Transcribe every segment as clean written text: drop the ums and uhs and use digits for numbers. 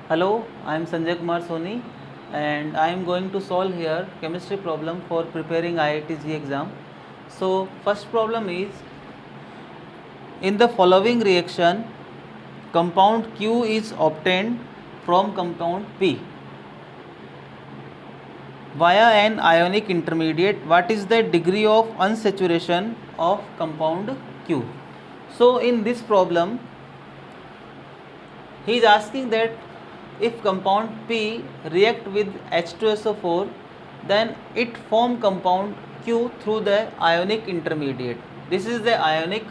Hello, I am Sanjay Kumar Soni and I am going to solve here chemistry problem for preparing IIT JEE exam. So first problem is, in the following reaction compound Q is obtained from compound P via an ionic intermediate. What is the degree of unsaturation of compound Q? So in this problem he is asking that if compound P react with H2SO4, then it form compound Q through the ionic intermediate. This is the ionic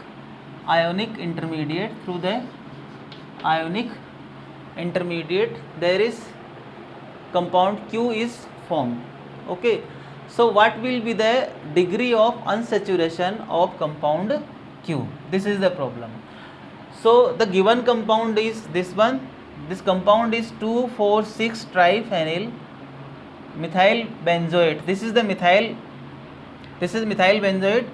intermediate. Through the ionic intermediate there is compound Q is formed. Okay, so what will be the degree of unsaturation of compound Q? This is the problem. So the given compound is this one. This compound is 2,4,6 triphenyl methyl benzoate. This is methyl benzoate,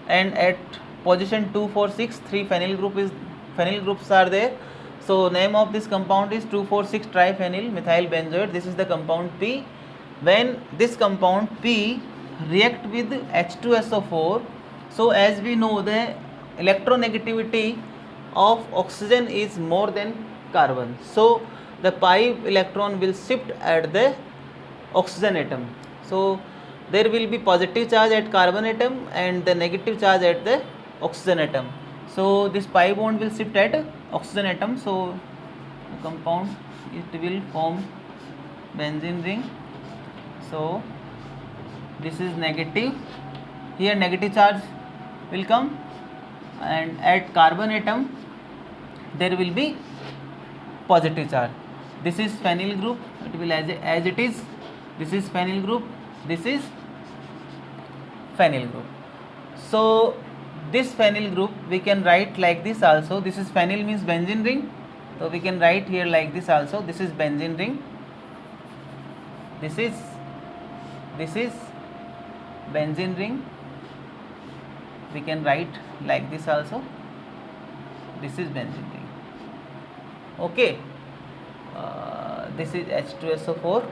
and at position 2,4,6 3 phenyl groups are there. So name of this compound is 2,4,6 triphenyl methyl benzoate. This is the compound P. When this compound P react with H2SO4, so as we know the electronegativity of oxygen is more than carbon, so the pi electron will shift at the oxygen atom. So there will be positive charge at carbon atom and the negative charge at the oxygen atom. So this pi bond will shift at oxygen atom. So the compound, it will form benzene ring. So this is negative, here negative charge will come, and at carbon atom there will be positive charge. This is phenyl group, it will as it is. This is phenyl group, this is phenyl group. So this phenyl group we can write like this also. This is phenyl means benzene ring, so we can write here like this also. This is benzene ring, this is benzene ring, we can write like this also. This is benzene ring. Okay, this is H2SO4.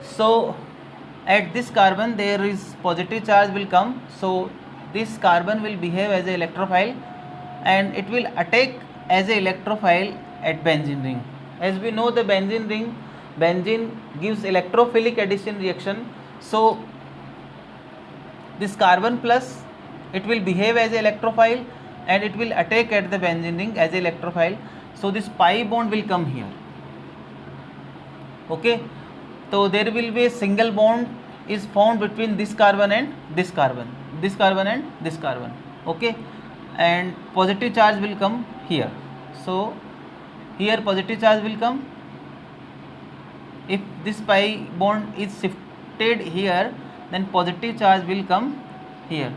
So at this carbon there is positive charge will come, so this carbon will behave as an electrophile and it will attack as an electrophile at benzene ring. As we know the benzene gives electrophilic addition reaction, so this carbon plus it will behave as an electrophile and it will attack at the benzene ring as an electrophile. So this pi bond will come here. Okay, so there will be a single bond is formed between this carbon and this carbon, this carbon and this carbon. Okay, and positive charge will come here. So here positive charge will come. If this pi bond is shifted here, then positive charge will come here.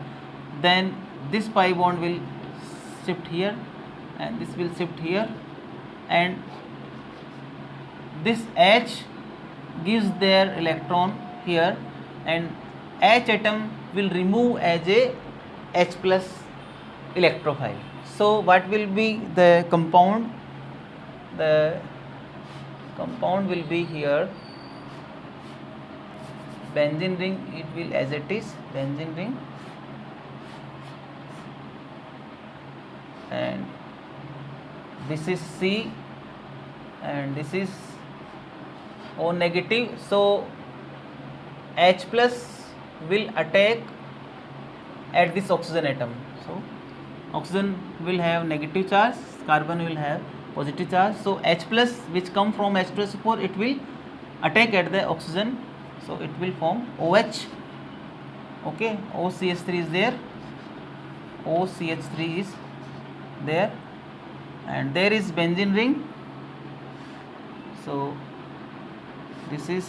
Then this pi bond will shift here and this will shift here, and this H gives their electron here, and H atom will remove as a H plus electrophile. So what will be the compound? The compound will be here benzene ring, it will as it is benzene ring, and this is C and this is O negative. So H plus will attack at this oxygen atom. So oxygen will have negative charge, carbon will have positive charge. So H plus which come from H2SO4, it will attack at the oxygen, so it will form OH. Okay, OCH3 is there, OCH3 is there, and there is benzene ring. So this is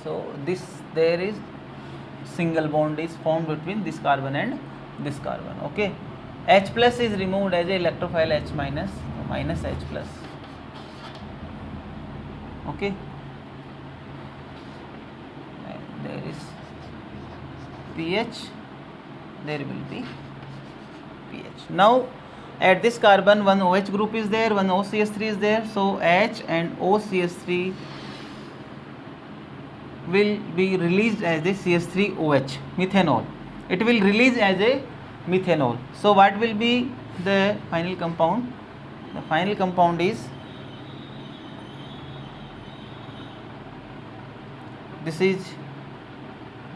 so this there is single bond is formed between this carbon and this carbon. Okay, H plus is removed as a electrophile H minus, minus H plus. Okay, and there is pH, there will be pH. Now at this carbon one OH group is there, one OCH3 is there, so H and OCH3 will be released as a CH3OH, methanol. It will release as a methanol. So what will be the final compound? The final compound is, this is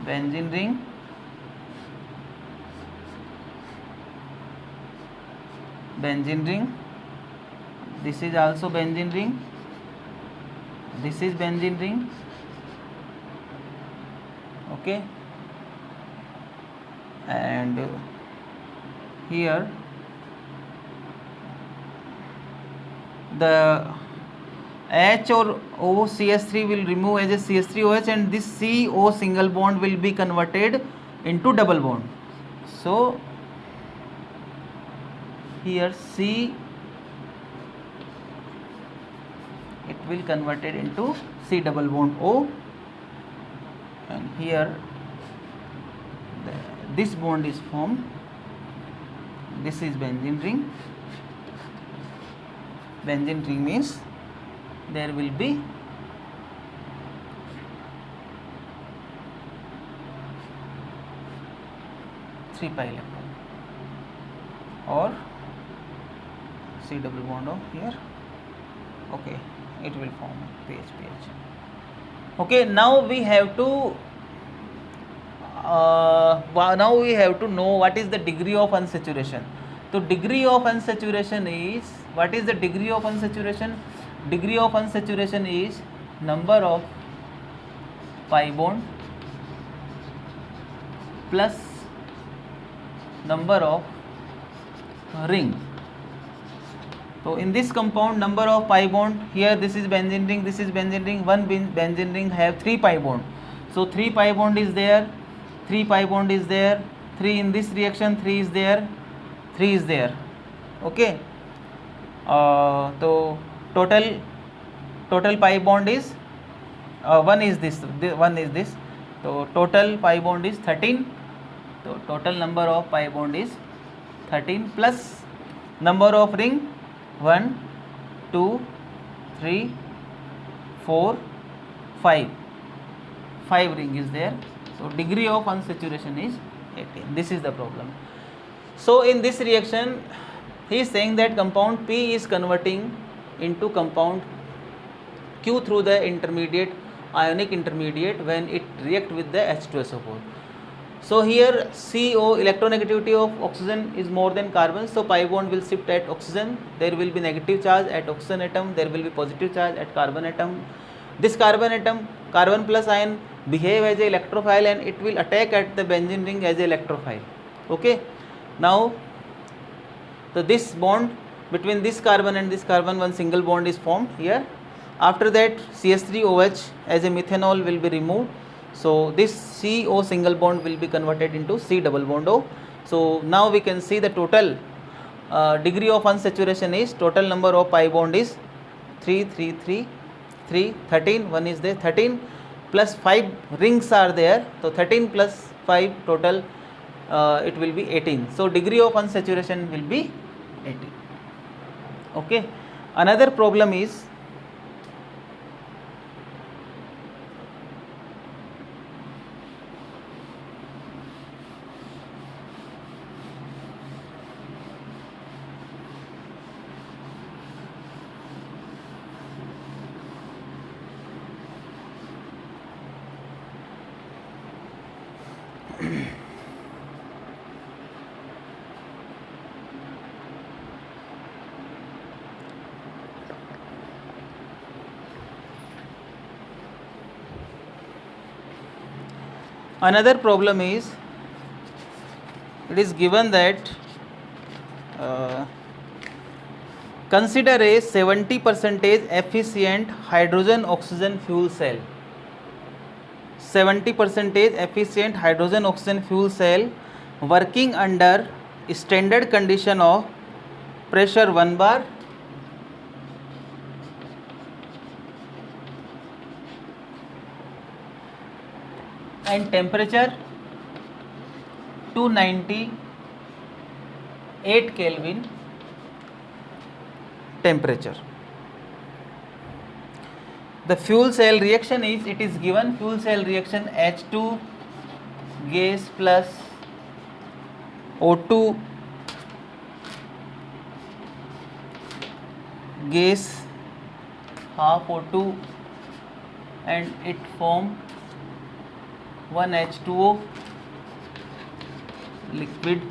benzene ring, benzene ring, this is also benzene ring, this is benzene ring. Okay, and here the H or OCH3 will remove as a CH3OH, and this CO single bond will be converted into double bond. So here C, it will converted into C double bond O, and here this bond is formed. This is benzene ring. Benzene ring means there will be three pi electron or C double bond of here. Okay, it will form pH. Okay, now we have to know what is the degree of unsaturation. So degree of unsaturation is, what is the degree of unsaturation? Degree of unsaturation is number of pi bond plus number of ring. So in this compound, number of pi bond, here this is benzene ring, this is benzene ring, one benzene ring have 3 pi bond. So 3 pi bond is there, 3 pi bond is there, 3 in this reaction, 3 is there, 3 is there. Okay, so total pi bond is 1 is this, 1 is this. So total pi bond is 13. So total number of pi bond is 13 plus number of ring 1, 2, 3, 4, 5. 5 ring is there. So degree of unsaturation is 18. This is the problem. So in this reaction, he is saying that compound P is converting into compound Q through the intermediate, ionic intermediate, when it react with the H2SO4. So here CO, electronegativity of oxygen is more than carbon, so pi bond will shift at oxygen. There will be negative charge at oxygen atom, there will be positive charge at carbon atom. This carbon atom, carbon plus ion, behave as a electrophile and it will attack at the benzene ring as a electrophile. Okay, now so this bond between this carbon and this carbon, one single bond is formed here. After that CH3OH as a methanol will be removed. So this CO single bond will be converted into C double bond O. So now we can see the total degree of unsaturation is, total number of pi bond is 3, 3, 3, 3, 13, 1 is there, 13 plus 5 rings are there. So 13 plus 5 total it will be 18. So degree of unsaturation will be 18. Okay, another problem is, another problem is, it is given that consider a 70% efficient hydrogen oxygen fuel cell. 70% efficient hydrogen oxygen fuel cell working under standard condition of pressure 1 bar, and temperature 298 Kelvin temperature. The fuel cell reaction is, it is given fuel cell reaction H2 gas plus O2 gas half O2 and it form 1 H2O liquid.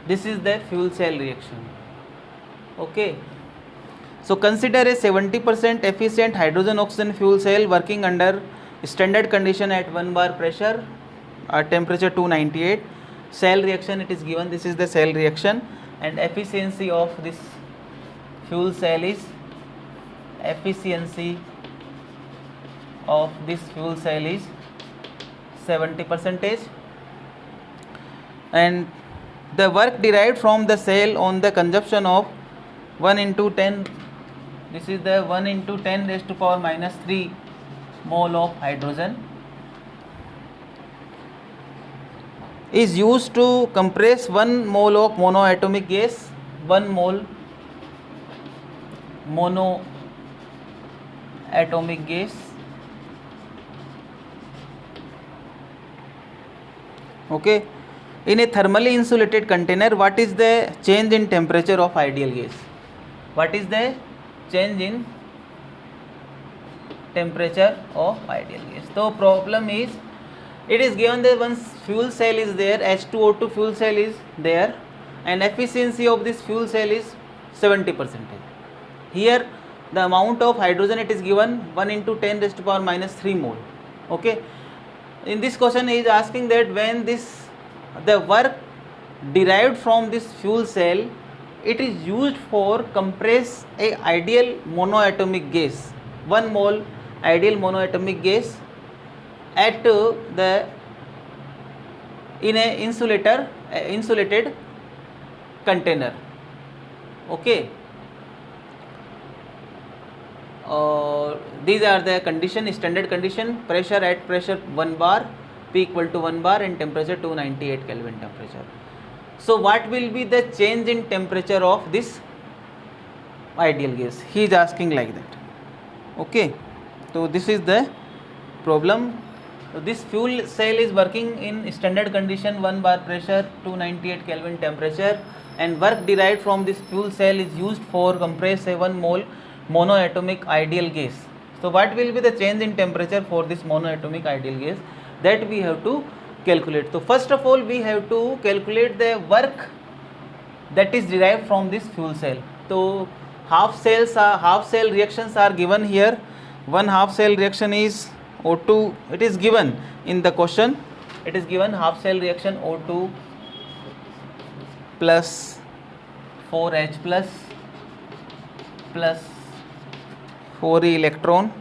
This is the fuel cell reaction. Okay. So consider a 70% efficient hydrogen oxygen fuel cell working under standard condition at 1 bar pressure at temperature 298. Cell reaction it is given, this is the cell reaction, and efficiency of this fuel cell is 70%, and the work derived from the cell on the consumption of 1 into 10, this is the 1 into 10 raised to power minus 3 mole of hydrogen, is used to compress 1 mole of monoatomic gas, 1 mole monoatomic gas. Okay. In a thermally insulated container, what is the change in temperature of ideal gas? What is the change in temperature of ideal gas? So problem is, it is given that once fuel cell is there, H2O2 fuel cell is there, and efficiency of this fuel cell is 70%. Here the amount of hydrogen it is given 1 into 10 raised to power minus 3 mole. Okay. In this question he is asking that when the work derived from this fuel cell, it is used for compress a ideal monoatomic gas, 1 mole ideal monoatomic gas at in a insulated container. Okay. These are the condition, standard condition: pressure at pressure 1 bar, P equal to 1 bar, and temperature 298 Kelvin temperature. So what will be the change in temperature of this ideal gas? He is asking like that. Okay. So this is the problem. So this fuel cell is working in standard condition, 1 bar pressure, 298 Kelvin temperature, and work derived from this fuel cell is used for compress a 1 mole monoatomic ideal gas. So what will be the change in temperature for this monoatomic ideal gas? That we have to calculate. So first of all we have to calculate the work that is derived from this fuel cell. So half cell reactions are given here. One half cell reaction is O2, it is given in the question, it is given half cell reaction O2 plus 4H plus 4E electron,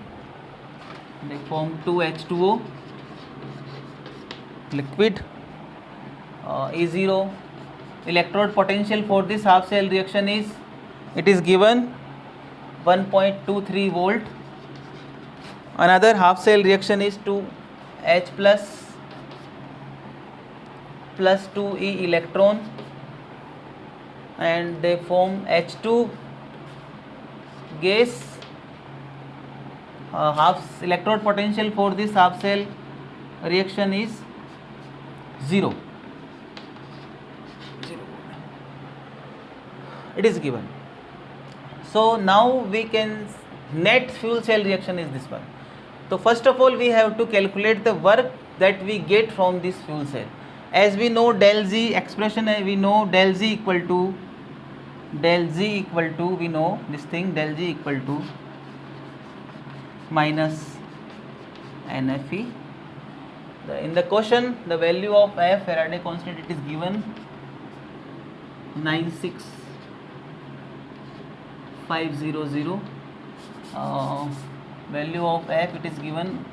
they form 2H2O liquid. E0 electrode potential for this half cell reaction is, it is given 1.23 volt. Another half cell reaction is 2H plus 2E electron, and they form H2 gas. Half electrode potential for this half cell reaction is 0. It is given. So now we can, net fuel cell reaction is this one. So first of all we have to calculate the work that we get from this fuel cell. As we know del Z expression, we know del Z equal to we know this thing, del Z equal to minus NFE. In the question the value of F, Faraday constant, it is given 96500. Value of F, it is given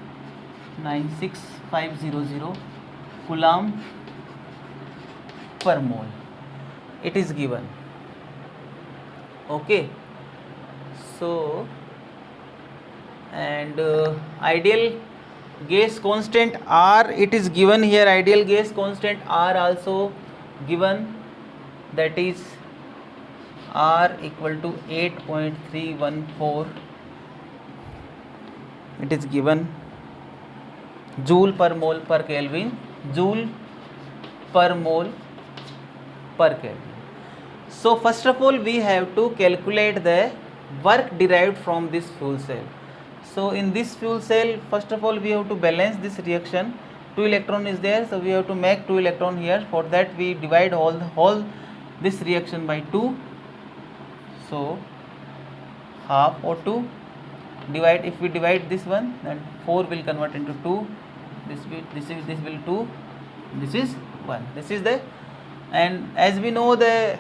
96500 Coulomb per mole, it is given. Okay. So and ideal gas constant R, it is given here, ideal gas constant R also given, that is R equal to 8.314, it is given joule per mole per Kelvin, joule per mole per Kelvin. So first of all we have to calculate the work derived from this fuel cell. So in this fuel cell, first of all we have to balance this reaction. 2 electron is there, so we have to make 2 electron here. For that we divide all this reaction by 2. So half O2 divide, if we divide this one, then 4 will convert into 2. This will 2. This is 1. This is the, and as we know, the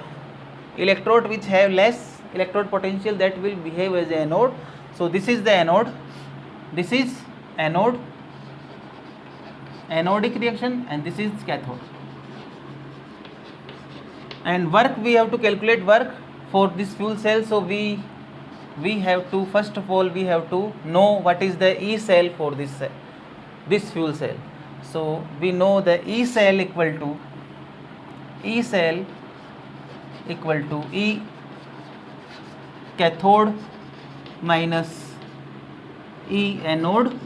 electrode which have less electrode potential, that will behave as a anode. So this is the anode, this is anode, anodic reaction, and this is cathode. And work, we have to calculate work for this fuel cell. So we have to, first of all we have to know what is the E cell for this fuel cell. So we know the E cell equal to E cathode minus E anode,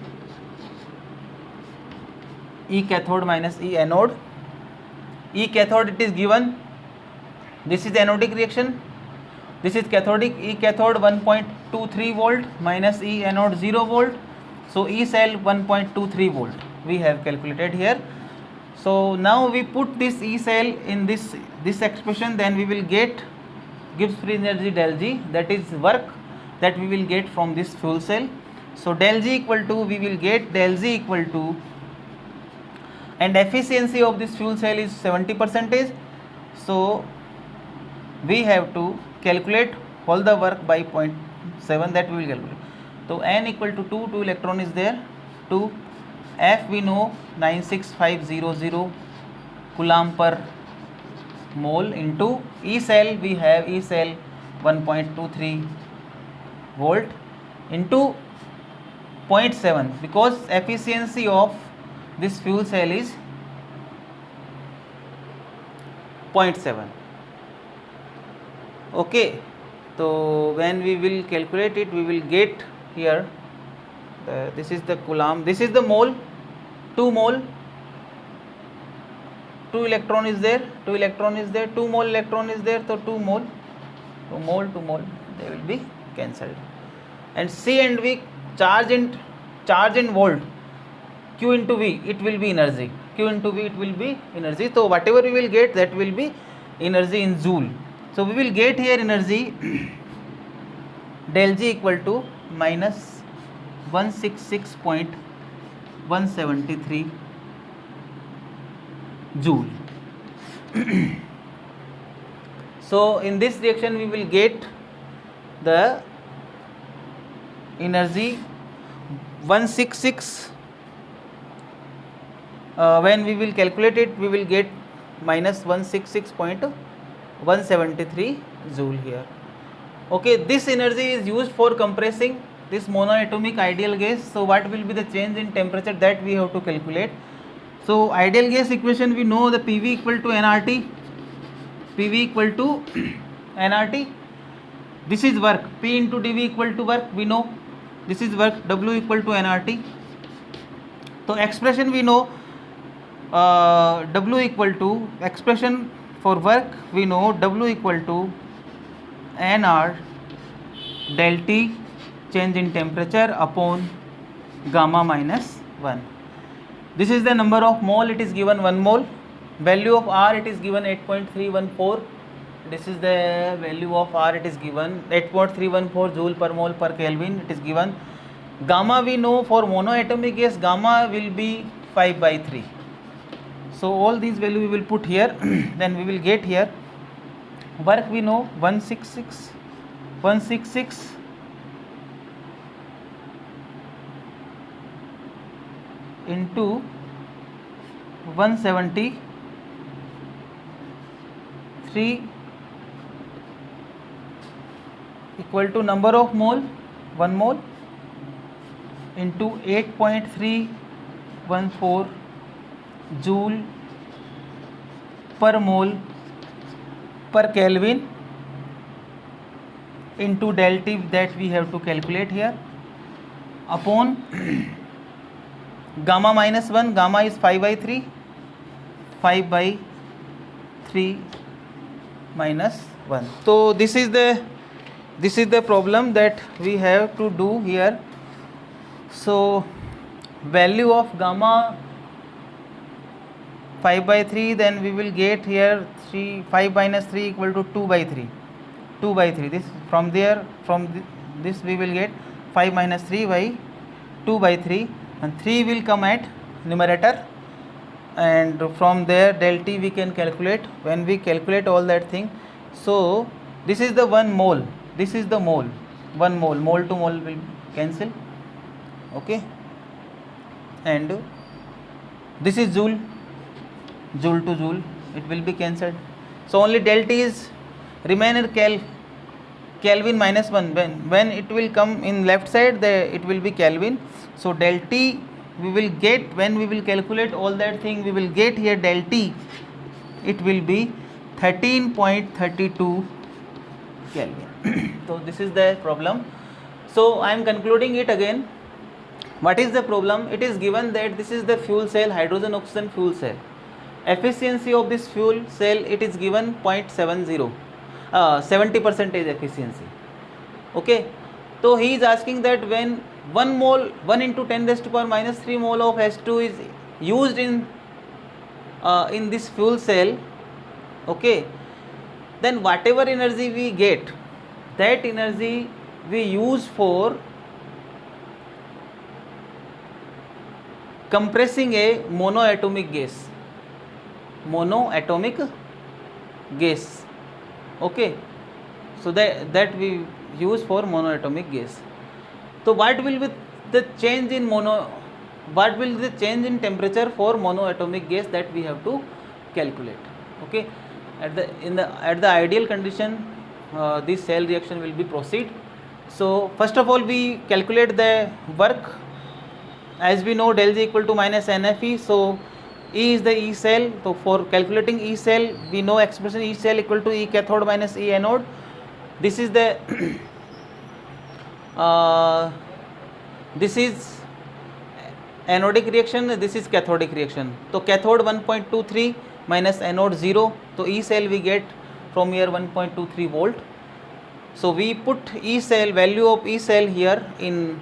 E cathode minus E anode. E cathode, it is given, this is anodic reaction, this is cathodic. E cathode 1.23 volt minus E anode 0 volt. So E cell 1.23 volt we have calculated here. So now we put this E cell in this expression, then we will get Gibbs free energy del G, that is work that we will get from this fuel cell. So del G equal to, we will get del Z equal to, and efficiency of this fuel cell is 70%. So we have to calculate all the work by 0.7, that we will calculate. So N equal to 2 electron is there, 2. F we know 96500 coulomb per mole into E cell, we have E cell 1.23 volt into 0.7, because efficiency of this fuel cell is 0.7. Okay, so when we will calculate it, we will get here this is the coulomb, this is the mole, 2 mole, 2 electron is there, 2 electron is there, 2 mole electron is there, so 2 mole, they will be cancelled. And C and V, charge and volt, Q into V, it will be energy, Q into V, it will be energy. So whatever we will get, that will be energy in joule. So we will get here energy del G equal to minus 166.173 joule. So in this reaction we will get the energy 166, when we will calculate it, we will get minus 166.173 joule here. Okay, this energy is used for compressing this monoatomic ideal gas. So what will be the change in temperature, that we have to calculate. So ideal gas equation, we know the PV equal to nRT, PV equal to nRT, this is work, P into dV equal to work, we know this is work, W equal to nRT. So expression we know, W equal to, expression for work we know, W equal to nR del T, change in temperature, upon gamma minus 1. This is the number of mole, it is given 1 mole. Value of R, it is given 8.314. This is the value of R, it is given 8.314 joule per mole per Kelvin, it is given. Gamma we know, for monoatomic gas, gamma will be 5/3. So all these value we will put here, then we will get here. Work we know 166 into 173 equal to number of mole, 1 mole, into 8.3 0.14 joule per mole per Kelvin into del T that we have to calculate here upon gamma minus 1, gamma is 5/3 minus 1. So this is the problem that we have to do here. So value of gamma 5/3, then we will get here 5 minus 3 equal to 2/3. This from this we will get 5 minus 3 by 2/3, and 3 will come at numerator, and from there del T we can calculate. When we calculate all that thing, so this is the 1 mole, this is the mole, 1 mole, mole to mole will cancel, okay, and this is joule, joule to joule, it will be cancelled. So only del T is remain Kelvin minus 1. When it will come in left side, it will be Kelvin. So del T we will get, when we will calculate all that thing, we will get here del T, it will be 13.32 Kelvin. So this is the problem. So I am concluding it again. What is the problem? It is given that this is the fuel cell, hydrogen oxygen fuel cell. Efficiency of this fuel cell, it is given 0.70, 70% efficiency. Okay, so he is asking that when 1 mole, 1 into 10 raised to power minus 3 mole of H2 is used in this fuel cell, okay, then whatever energy we get, that energy we use for compressing a monoatomic gas, okay, so that we use for monoatomic gas. So what will be the change in temperature for monoatomic gas, that we have to calculate, okay. At the ideal condition, this cell reaction will be proceed. So first of all we calculate the work. As we know, del G equal to minus NFE, so E is the E cell. So for calculating E cell, we know expression E cell equal to E cathode minus E anode. This is the this is anodic reaction, this is cathodic reaction. So cathode 1.23 minus anode 0. So E cell we get from here 1.23 volt. So we put E cell, value of E cell here in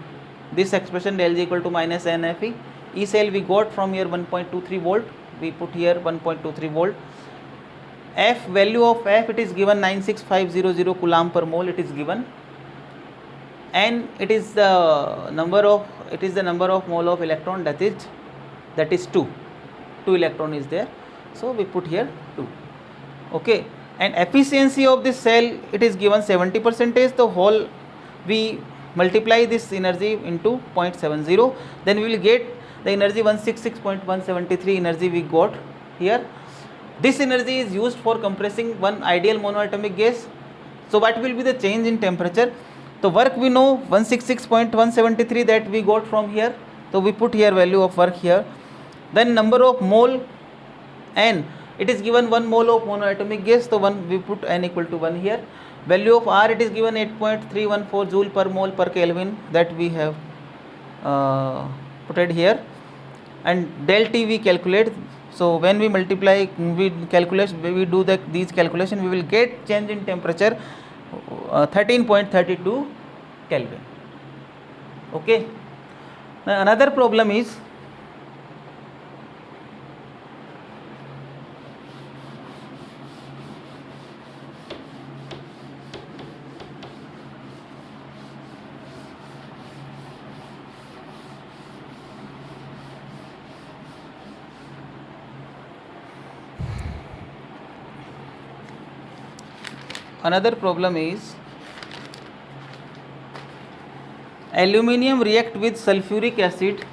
this expression, del G equal to minus NFE. E cell we got from here 1.23 volt, we put here 1.23 volt. F, value of F, it is given 96500 coulomb per mole, it is given, and it is the number of mole of electron, that is 2 electron is there, so we put here 2, okay. And efficiency of this cell, it is given 70%, the whole we multiply this energy into 0.70, then we will get the energy 166.173 energy we got here. This energy is used for compressing one ideal monoatomic gas. So what will be the change in temperature? So work we know 166.173 that we got from here, so we put here value of work here. Then number of mole, N, it is given 1 mole of monoatomic gas, so we put N equal to 1 here. Value of R, it is given 8.314 joule per mole per Kelvin, that we have put it here, and del T we calculate. So when we multiply, we do these calculation, we will get change in temperature 13.32 Kelvin, okay. Now another problem is, aluminium react with sulfuric acid.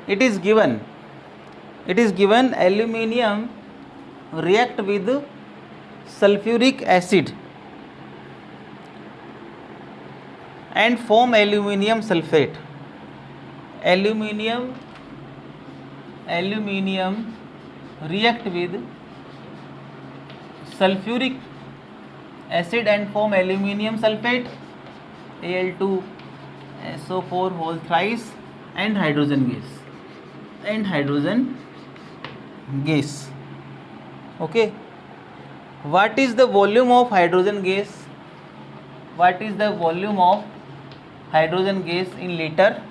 It is given aluminium react with sulfuric acid and form aluminium sulfate. Aluminium aluminium react with sulfuric acid and form aluminium sulfate Al2SO4 whole thrice and hydrogen gas. Okay, what is the volume of hydrogen gas? What is the volume of hydrogen gas in liter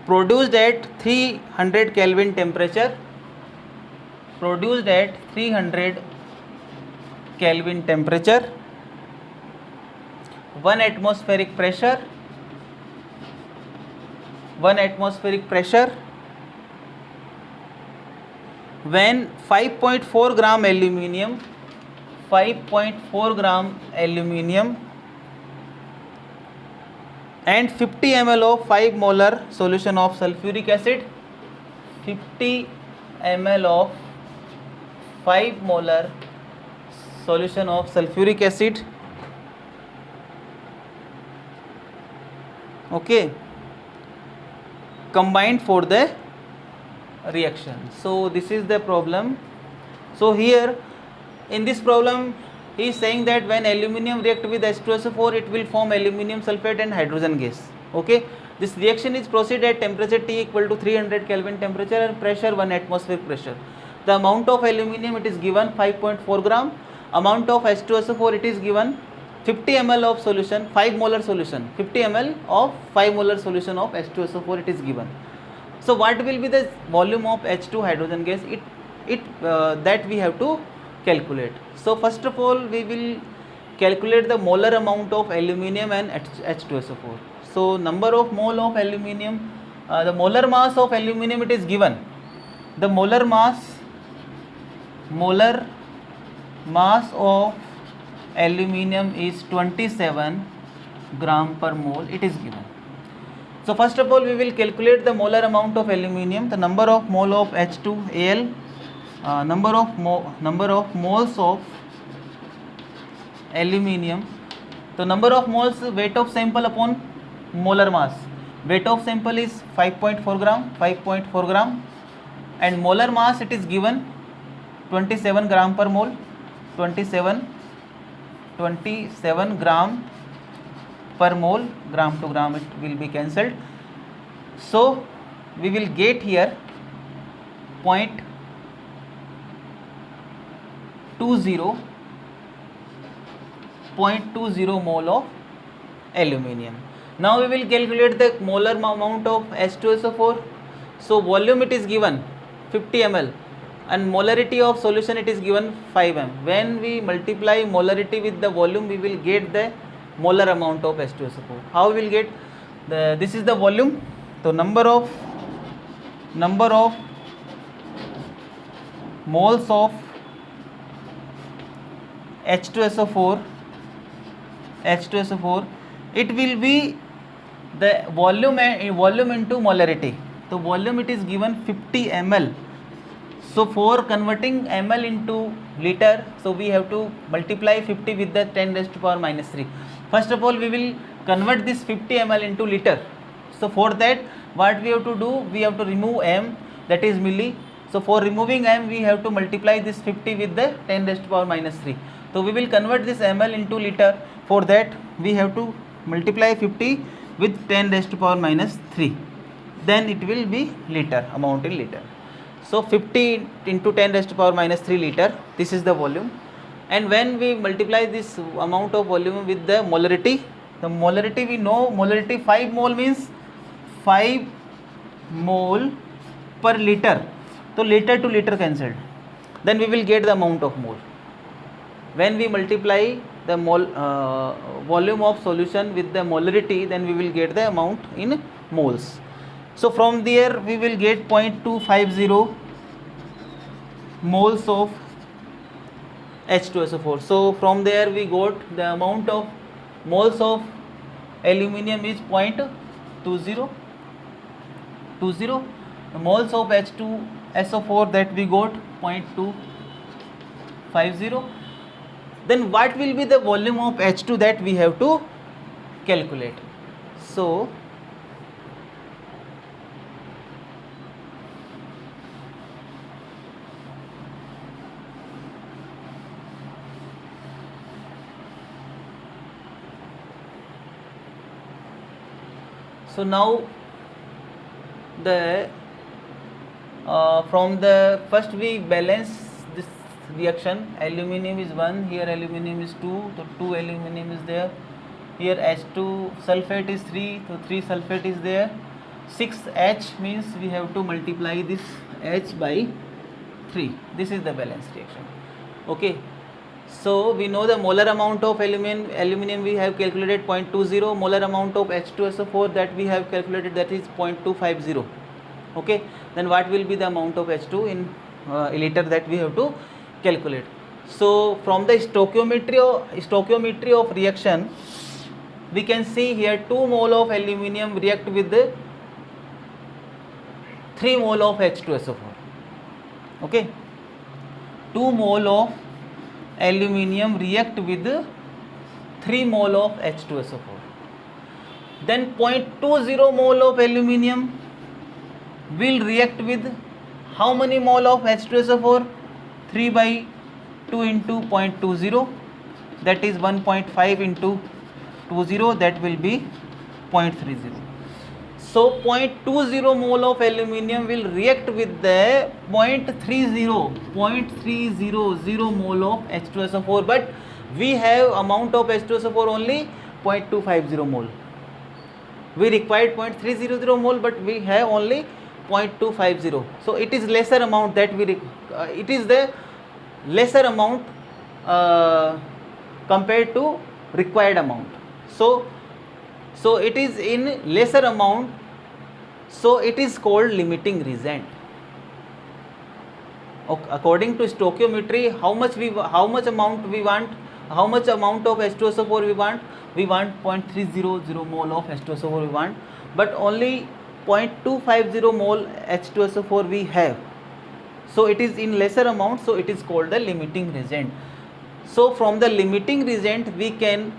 produced at 300 Kelvin temperature? Produced at 300 Kelvin temperature, 1 atmospheric pressure, 1 atmospheric pressure, when 5.4 gram aluminium, 5.4 gram aluminium and 50 ml of 5 molar solution of sulfuric acid, 50 ml of 5 molar solution of sulfuric acid. Okay, combined for the reaction. So this is the problem. So here in this problem he is saying that when aluminium react with H2SO4 it will form aluminium sulfate and hydrogen gas. Okay, this reaction is proceed at temperature T equal to 300 Kelvin temperature and pressure 1 atmospheric pressure. The amount of aluminium it is given 5.4 gram, amount of H2SO4 it is given 50 ml of solution, 5 molar solution, 50 ml of 5 molar solution of H2SO4 it is given. So what will be the volume of H2 hydrogen gas? That we have to calculate. So first of all we will calculate the molar amount of aluminium and H2SO4. So number of mole of aluminium, the molar mass of aluminium it is given. The molar mass of aluminium is 27 gram per mole it is given. So first of all we will calculate the molar amount of aluminium, the number of mole of H2Al, number of moles of aluminium. So number of moles, weight of sample upon molar mass. Weight of sample is 5.4 gram and molar mass it is given 27 gram per mole, 27 gram per mole, gram to gram it will be cancelled. So we will get here 0.20 mole of aluminium. Now we will calculate the molar amount of H2SO4. So volume it is given 50 ml and molarity of solution it is given 5 m. When we multiply molarity with the volume we will get the molar amount of H2SO4. How we will get this is the volume. So number of moles of H2SO4 it will be the volume into molarity. So volume it is given 50 ml. So for converting ml into liter, so we have to multiply 50 with the 10 raised to power minus 3. First of all we will convert this 50 ml into liter. So for that what we have to do, we have to remove m, that is milli. So for removing m we have to multiply this 50 with the 10 raised to power minus 3. So we will convert this ml into liter. For that we have to multiply 50 with 10 raised to power minus 3. Then it will be liter, amount in liter. So 50 into 10 raised to power minus 3 liter, this is the volume. And when we multiply this amount of volume with the molarity, the molarity we know, molarity 5 mole means 5 mole per liter. So liter to liter cancelled. Then we will get the amount of mole. When we multiply the volume of solution with the molarity, then we will get the amount in moles. So from there we will get 0.250 moles of H2SO4. So from there we got the amount of moles of aluminium is 0.20. The moles of H2SO4 that we got 0.250. Then what will be the volume of H2 that we have to calculate? So So now the from the first we balance this reaction. Aluminum is 1, here aluminum is 2, so 2 aluminum is there. Here H2 sulfate is 3, so 3 sulfate is there. 6H means we have to multiply this H by 3. This is the balance reaction. Okay. So we know the molar amount of aluminum we have calculated 0.20, molar amount of H2SO4 that we have calculated, that is 0.250. Okay, then what will be the amount of H2 in liter that we have to calculate. So from the stoichiometry of reaction, we can see here 2 mole of aluminum react with 3 mole of H2SO4. Okay, 2 mole of aluminum react with 3 mole of H2SO4. Then 0.20 mole of aluminum will react with how many mole of H2SO4? 3 by 2 into 0.20, that is 1.5 into 20, that will be 0.30. So 0.20 mole of aluminum will react with the 0.30 mole of H2SO4, but we have amount of H2SO4 only 0.250 mole. We required 0.300 mole, but we have only 0.250. So it is lesser amount that we it is the lesser amount compared to required amount. So it is in lesser amount, so it is called limiting reagent. According to stoichiometry, how much amount we want, how much amount of H2SO4 we want 0.300 mole of H2SO4 we want, but only 0.250 mole H2SO4 we have. So it is in lesser amount, so it is called the limiting reagent. So from the limiting reagent we can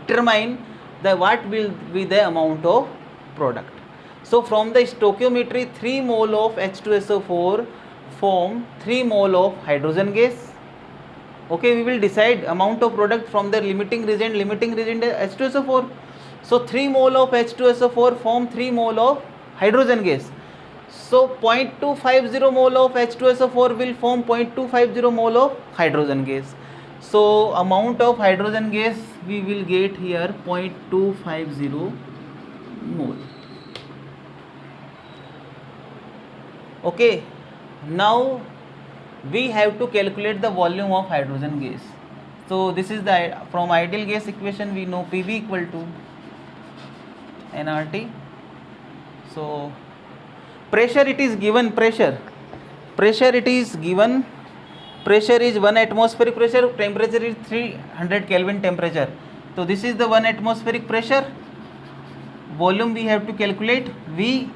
determine the what will be the amount of product. So from the stoichiometry, 3 mole of H2SO4 form 3 mole of hydrogen gas. Okay, we will decide amount of product from the limiting reagent H2SO4. So 3 mole of H2SO4 form 3 mole of hydrogen gas. So 0.250 mole of H2SO4 will form 0.250 mole of hydrogen gas. So amount of hydrogen gas we will get here 0.250 mole. Okay, now we have to calculate the volume of hydrogen gas. So this is the from ideal gas equation we know PV equal to nRT. So pressure it is given, pressure it is given, pressure is 1 atmospheric pressure, temperature is 300 Kelvin temperature. So this is the 1 atmospheric pressure. Volume we have to calculate, V,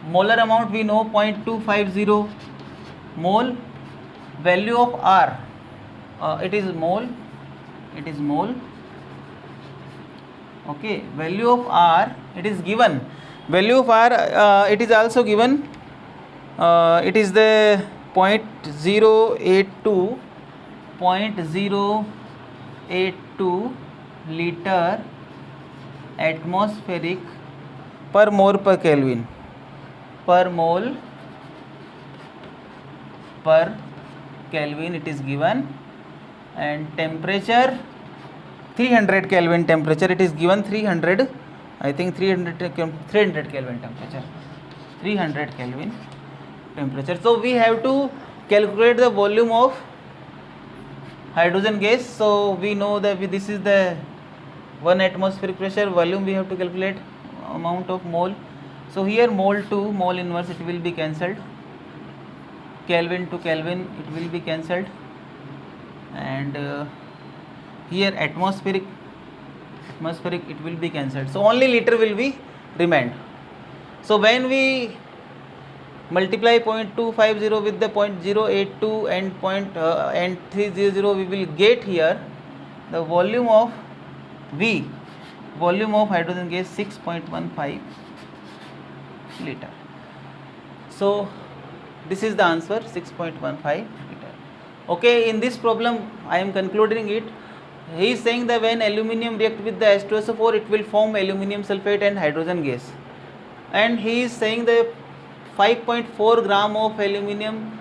molar amount we know 0.250 mole, value of R, it is mole. Okay, value of R it is given, value of R it is also given, it is the 0.082 liter atmospheric per mole per Kelvin, per mole per Kelvin it is given, and temperature 300 Kelvin temperature it is given, 300 Kelvin temperature, 300 Kelvin temperature. So we have to calculate the volume of hydrogen gas. So we know that this is the 1 atmospheric pressure, volume we have to calculate, amount of mole. So here mole to mole inverse it will be cancelled, Kelvin to Kelvin it will be cancelled, and here atmospheric it will be cancelled. So only liter will be remained. So when we multiply 0.250 with the 0.082 and 300, we will get here the volume of V, volume of hydrogen gas 6.15 liter. So this is the answer, 6.15 liter. Okay, in this problem I am concluding it. he is saying that when aluminum react with the H2SO4, it will form aluminum sulfate and hydrogen gas. And he is saying that 5.4 gram of aluminum,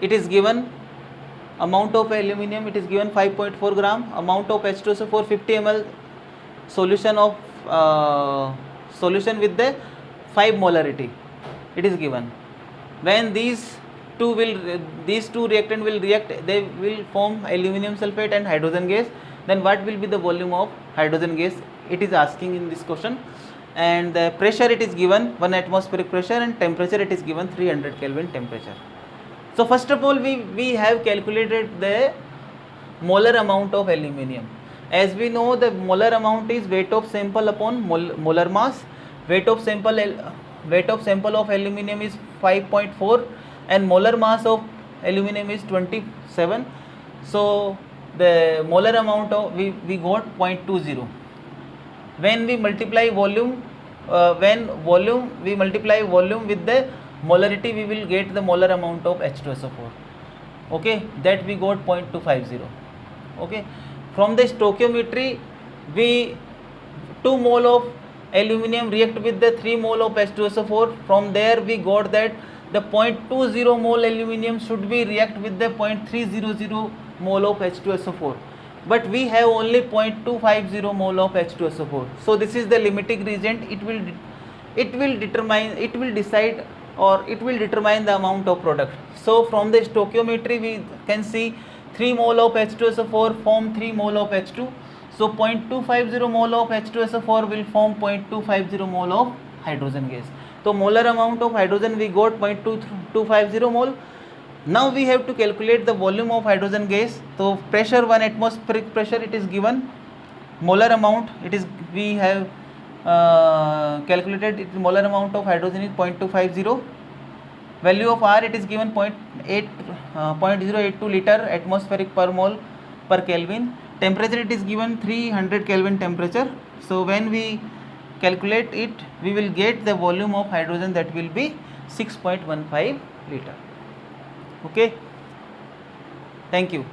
it is given, amount of aluminum, it is given 5.4 gram, amount of H2SO4 50 ml solution of solution with the 5 molarity, it is given. When these two reactant will react, they will form aluminum sulfate and hydrogen gas. Then what will be the volume of hydrogen gas? It is asking in this question. And the pressure it is given 1 atmospheric pressure, and temperature it is given 300 Kelvin temperature. So first of all, we have calculated the molar amount of aluminum. As we know, the molar amount is weight of sample upon molar mass. Weight of sample of aluminum is 5.4 and molar mass of aluminum is 27. So the molar amount of we got 0.20. When we multiply volume, we multiply volume with the molarity, we will get the molar amount of H2SO4. Okay, that we got 0.250. Okay, from the stoichiometry, we 2 mole of aluminum react with the 3 mole of H2SO4. From there we got that the 0.20 mole aluminum should be react with the 0.300 mole of H2SO4. But we have only 0.250 mole of H2SO4. So this is the limiting reagent. It will determine the amount of product. So from the stoichiometry we can see 3 mole of H2SO4 form 3 mole of H2. So 0.250 mole of H2SO4 will form 0.250 mole of hydrogen gas. So molar amount of hydrogen we got 0.250 mole. Now we have to calculate the volume of hydrogen gas. So pressure 1 atmospheric pressure it is given. Molar amount it is, we have calculated it, molar amount of hydrogen is 0.250. Value of R it is given 0.082 liter atmospheric per mole per Kelvin. Temperature it is given 300 Kelvin temperature. So when we calculate it, we will get the volume of hydrogen, that will be 6.15 liter. Okay, thank you.